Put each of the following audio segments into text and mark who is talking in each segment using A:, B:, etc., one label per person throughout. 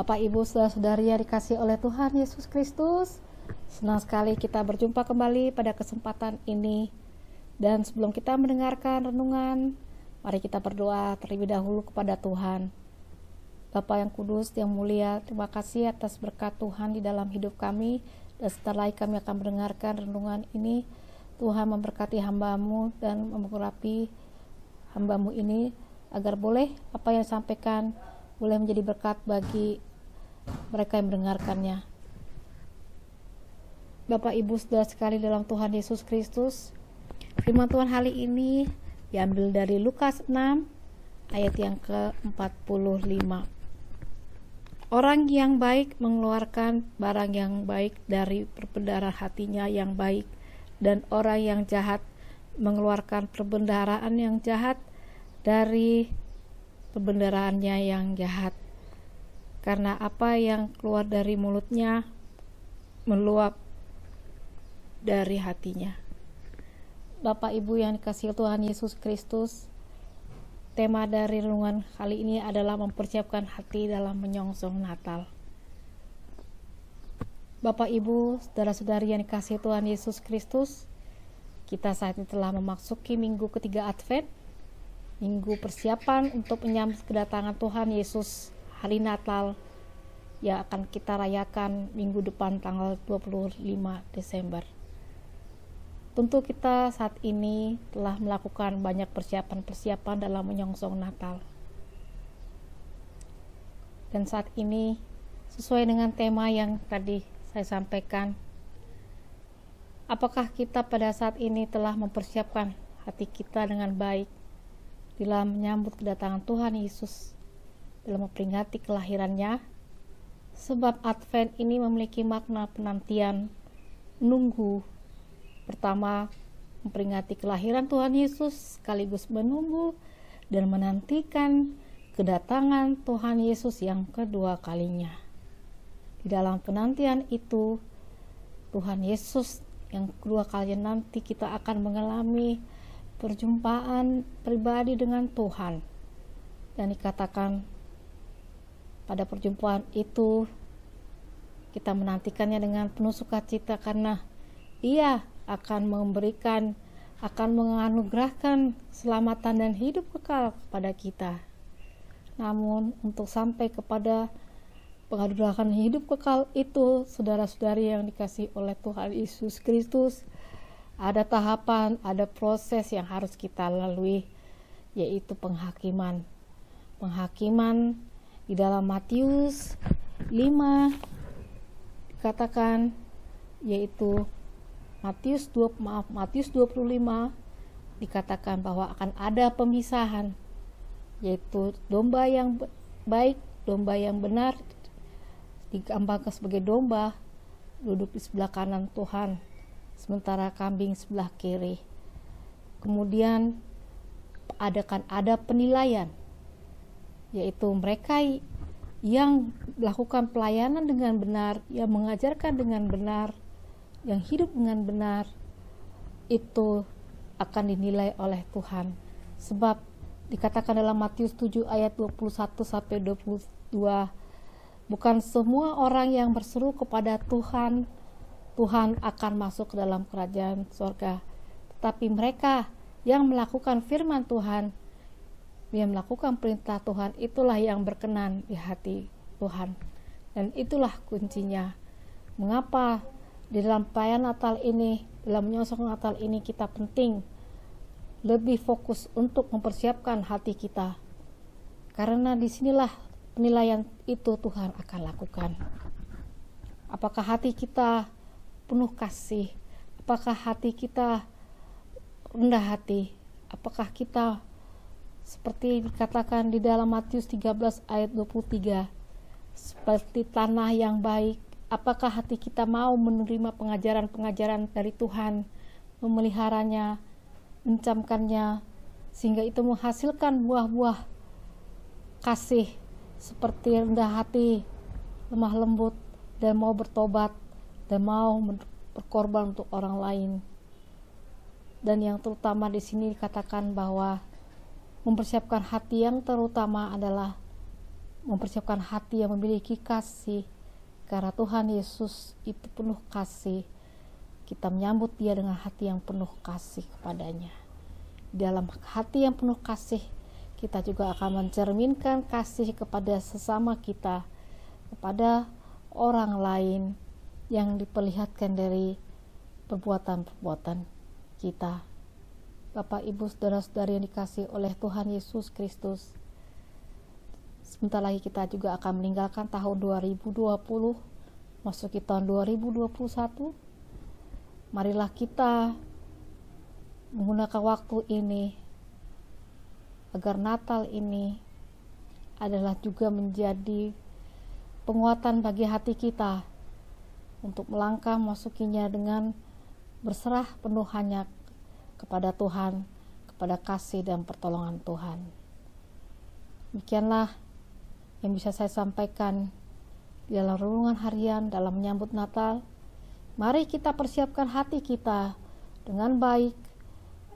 A: Bapak, Ibu, saudara-saudari yang dikasihi oleh Tuhan Yesus Kristus, senang sekali kita berjumpa kembali pada kesempatan ini. Dan sebelum kita mendengarkan renungan, mari kita berdoa terlebih dahulu kepada Tuhan. Bapa yang kudus, yang mulia, terima kasih atas berkat Tuhan di dalam hidup kami. Dan setelah kami akan mendengarkan renungan ini, Tuhan memberkati hamba-Mu dan mengurapi hamba-Mu ini, agar boleh apa yang disampaikan boleh menjadi berkat bagi mereka yang mendengarkannya. Bapak, Ibu, saudara sekali dalam Tuhan Yesus Kristus, firman Tuhan hari ini diambil dari Lukas 6 ayat yang ke-45. Orang yang baik mengeluarkan barang yang baik dari perbendaharaan hatinya yang baik, dan orang yang jahat mengeluarkan perbendaharaan yang jahat dari pembendaharaannya yang jahat. Karena apa yang keluar dari mulutnya meluap dari hatinya. Bapak, Ibu yang dikasihi Tuhan Yesus Kristus, tema dari renungan kali ini adalah mempersiapkan hati dalam menyongsong Natal. Bapak, Ibu, saudara-saudari yang dikasihi Tuhan Yesus Kristus, kita saat ini telah memasuki minggu ketiga Advent, minggu persiapan untuk menyambut kedatangan Tuhan Yesus, hari Natal yang akan kita rayakan minggu depan tanggal 25 Desember. Tentu kita saat ini telah melakukan banyak persiapan-persiapan dalam menyongsong Natal. Dan saat ini sesuai dengan tema yang tadi saya sampaikan, apakah kita pada saat ini telah mempersiapkan hati kita dengan baik dalam menyambut kedatangan Tuhan Yesus, dalam memperingati kelahirannya? Sebab Advent ini memiliki makna penantian, menunggu. Pertama, memperingati kelahiran Tuhan Yesus, sekaligus menunggu dan menantikan kedatangan Tuhan Yesus yang kedua kalinya. Di dalam penantian itu, Tuhan Yesus yang kedua kalinya nanti kita akan mengalami perjumpaan pribadi dengan Tuhan. Dan dikatakan pada perjumpaan itu kita menantikannya dengan penuh sukacita, karena Ia akan memberikan, akan menganugerahkan keselamatan dan hidup kekal kepada kita. Namun untuk sampai kepada penganugerahkan hidup kekal itu, saudara-saudari yang dikasihi oleh Tuhan Yesus Kristus, ada tahapan, ada proses yang harus kita lalui, yaitu penghakiman. Penghakiman di dalam Matius 5 dikatakan, yaitu Matius 25 dikatakan bahwa akan ada pemisahan, yaitu domba yang baik, domba yang benar digambarkan sebagai domba duduk di sebelah kanan Tuhan, sementara kambing sebelah kiri. Kemudian ada penilaian, yaitu mereka yang melakukan pelayanan dengan benar, yang mengajarkan dengan benar, yang hidup dengan benar, itu akan dinilai oleh Tuhan. Sebab dikatakan dalam Matius 7 ayat 21 sampai 22, bukan semua orang yang berseru kepada Tuhan, Tuhan akan masuk ke dalam kerajaan surga, tetapi mereka yang melakukan firman Tuhan, yang melakukan perintah Tuhan, itulah yang berkenan di hati Tuhan. Dan itulah kuncinya. Mengapa di dalam perayaan Natal ini, dalam menyongsong Natal ini, kita penting lebih fokus untuk mempersiapkan hati kita, karena disinilah penilaian itu Tuhan akan lakukan. Apakah hati kita penuh kasih? Apakah hati kita rendah hati? Apakah kita seperti dikatakan di dalam Matius 13 ayat 23, seperti tanah yang baik? Apakah hati kita mau menerima pengajaran-pengajaran dari Tuhan, memeliharanya, mencamkannya, sehingga itu menghasilkan buah-buah kasih, seperti rendah hati, lemah lembut, dan mau bertobat, dan mau berkorban untuk orang lain. Dan yang terutama di sini dikatakan bahwa mempersiapkan hati yang terutama adalah mempersiapkan hati yang memiliki kasih, karena Tuhan Yesus itu penuh kasih. Kita menyambut Dia dengan hati yang penuh kasih kepadanya. Dalam hati yang penuh kasih, kita juga akan mencerminkan kasih kepada sesama kita, kepada orang lain, yang diperlihatkan dari perbuatan-perbuatan kita. Bapak, Ibu, saudara-saudari yang dikasihi oleh Tuhan Yesus Kristus, sebentar lagi kita juga akan meninggalkan tahun 2020, masuki tahun 2021. Marilah kita menggunakan waktu ini agar Natal ini adalah juga menjadi penguatan bagi hati kita untuk melangkah masukinya dengan berserah penuh hanya kepada Tuhan, kepada kasih dan pertolongan Tuhan. Demikianlah yang bisa saya sampaikan di dalam renungan harian dalam menyambut Natal. Mari kita persiapkan hati kita dengan baik,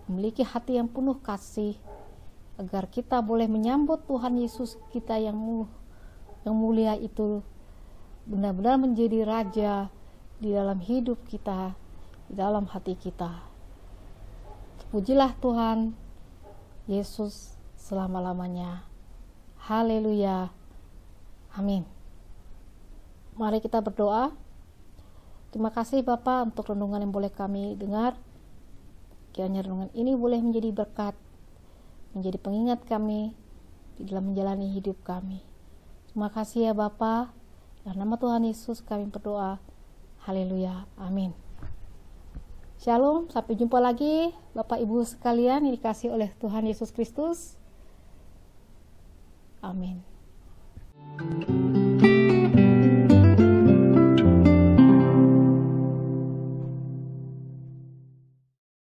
A: memiliki hati yang penuh kasih, agar kita boleh menyambut Tuhan Yesus kita yang mulia itu benar-benar menjadi Raja di dalam hidup kita, di dalam hati kita. Pujilah Tuhan Yesus selama-lamanya. Haleluya. Amin. Mari kita berdoa. Terima kasih Bapa untuk renungan yang boleh kami dengar. Kiranya renungan ini boleh menjadi berkat, menjadi pengingat kami di dalam menjalani hidup kami. Terima kasih ya Bapa. Dalam nama Tuhan Yesus kami berdoa. Haleluya. Amin. Shalom, sampai jumpa lagi Bapak Ibu sekalian yang dikasihi oleh Tuhan Yesus Kristus. Amin.